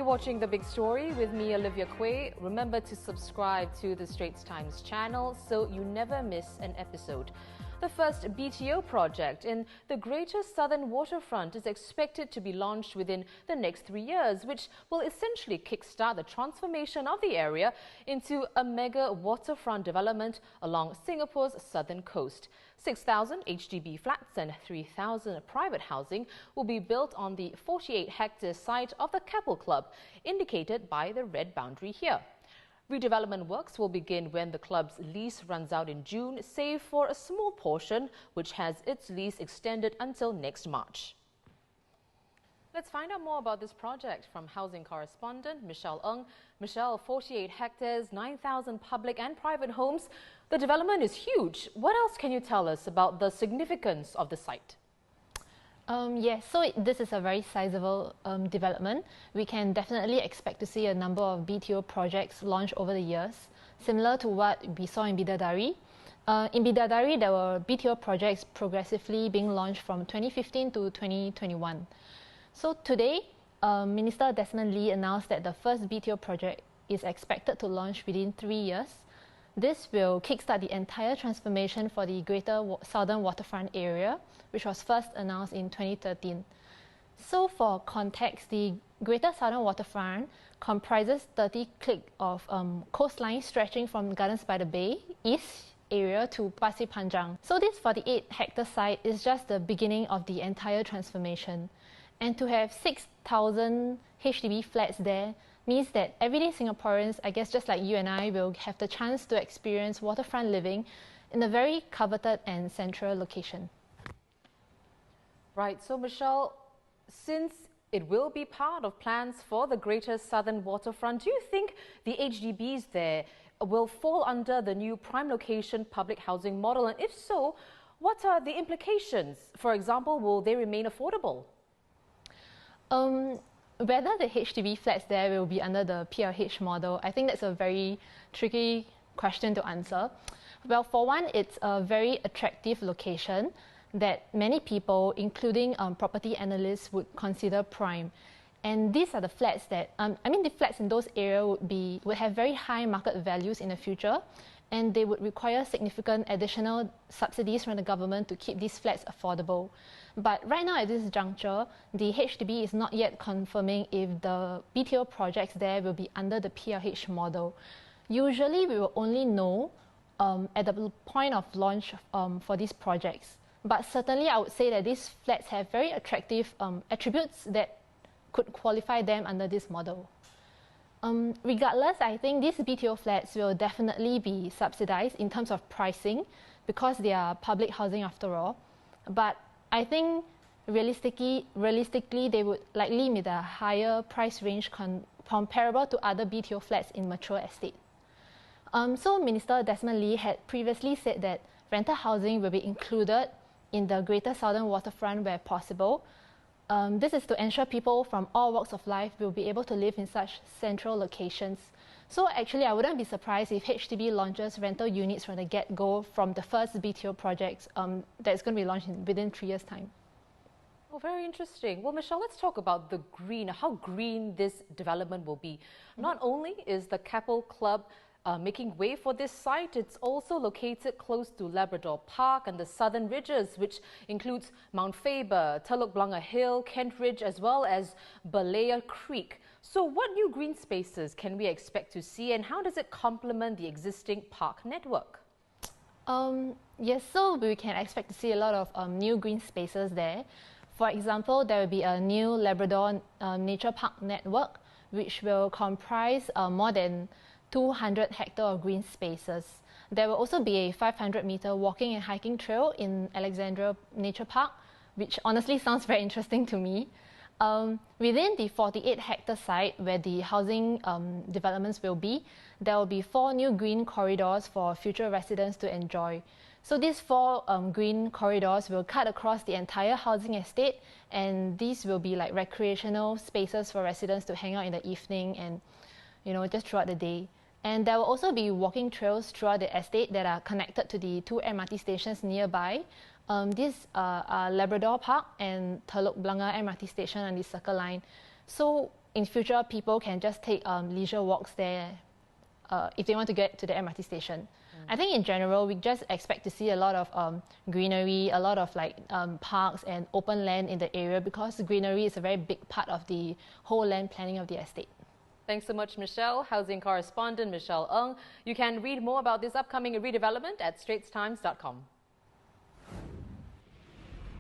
You're watching The Big Story with me, Olivia Quay. Remember to subscribe to the Straits Times channel so you never miss an episode. The first BTO project in the Greater Southern Waterfront is expected to be launched within the next 3 years, which will essentially kickstart the transformation of the area into a mega waterfront development along Singapore's southern coast. 6,000 HDB flats and 3,000 private housing will be built on the 48-hectare site of the Keppel Club, indicated by the red boundary here. Redevelopment works will begin when the club's lease runs out in June, save for a small portion which has its lease extended until next March. Let's find out more about this project from housing correspondent Michelle Ng. Michelle, 48 hectares, 9,000 public and private homes. The development is huge. What else can you tell us about the significance of the site? Yes, so this is a very sizable development. We can definitely expect to see a number of BTO projects launched over the years, similar to what we saw in Bidadari. In Bidadari, there were BTO projects progressively being launched from 2015 to 2021. So today, Minister Desmond Lee announced that the first BTO project is expected to launch within 3 years. This will kickstart the entire transformation for the Greater Southern Waterfront area, which was first announced in 2013. So for context, the Greater Southern Waterfront comprises 30 km of coastline stretching from Gardens by the Bay, East area to Pasir Panjang. So this 48-hectare site is just the beginning of the entire transformation. And to have 6,000 HDB flats there means that everyday Singaporeans, I guess just like you and I, will have the chance to experience waterfront living in a very coveted and central location. Right, so Michelle, since it will be part of plans for the Greater Southern Waterfront, do you think the HDBs there will fall under the new prime location public housing model? And if so, what are the implications? For example, will they remain affordable? Whether the HDB flats there will be under the PLH model, I think that's a very tricky question to answer. Well, for one, it's a very attractive location that many people, including property analysts, would consider prime. And these are the flats that, the flats in those areas would have very high market values in the future, and they would require significant additional subsidies from the government to keep these flats affordable. But right now at this juncture, the HDB is not yet confirming if the BTO projects there will be under the PLH model. Usually we will only know at the point of launch for these projects. But certainly I would say that these flats have very attractive attributes that could qualify them under this model. Regardless, I think these BTO flats will definitely be subsidized in terms of pricing because they are public housing after all. But I think realistically they would likely meet a higher price range comparable to other BTO flats in mature estate. So Minister Desmond Lee had previously said that rental housing will be included in the Greater Southern Waterfront where possible. This is to ensure people from all walks of life will be able to live in such central locations. So actually, I wouldn't be surprised if HDB launches rental units from the get-go from the first BTO projects that's going to be launched within 3 years' time. Oh, very interesting. Well, Michelle, let's talk about the green, how green this development will be. Not only is the Keppel Club making way for this site, it's also located close to Labrador Park and the Southern Ridges, which includes Mount Faber, Telok Blangah Hill, Kent Ridge, as well as Balea Creek. So what new green spaces can we expect to see, and how does it complement the existing park network? Yes, so we can expect to see a lot of new green spaces there. For example, there will be a new Labrador Nature Park network, which will comprise more than 200 hectares of green spaces. There will also be a 500-meter walking and hiking trail in Alexandra Nature Park, which honestly sounds very interesting to me. Within the 48-hectare site where the housing developments will be, there will be 4 new green corridors for future residents to enjoy. So these 4 green corridors will cut across the entire housing estate, and these will be like recreational spaces for residents to hang out in the evening and just throughout the day. And there will also be walking trails throughout the estate that are connected to the 2 MRT stations nearby. These are Labrador Park and Telok Blangah MRT station on the Circle Line. So in future, people can just take leisure walks there if they want to get to the MRT station. I think in general, we just expect to see a lot of greenery, a lot of parks and open land in the area, because greenery is a very big part of the whole land planning of the estate. Thanks so much, Michelle. Housing correspondent Michelle Ng. You can read more about this upcoming redevelopment at straitstimes.com.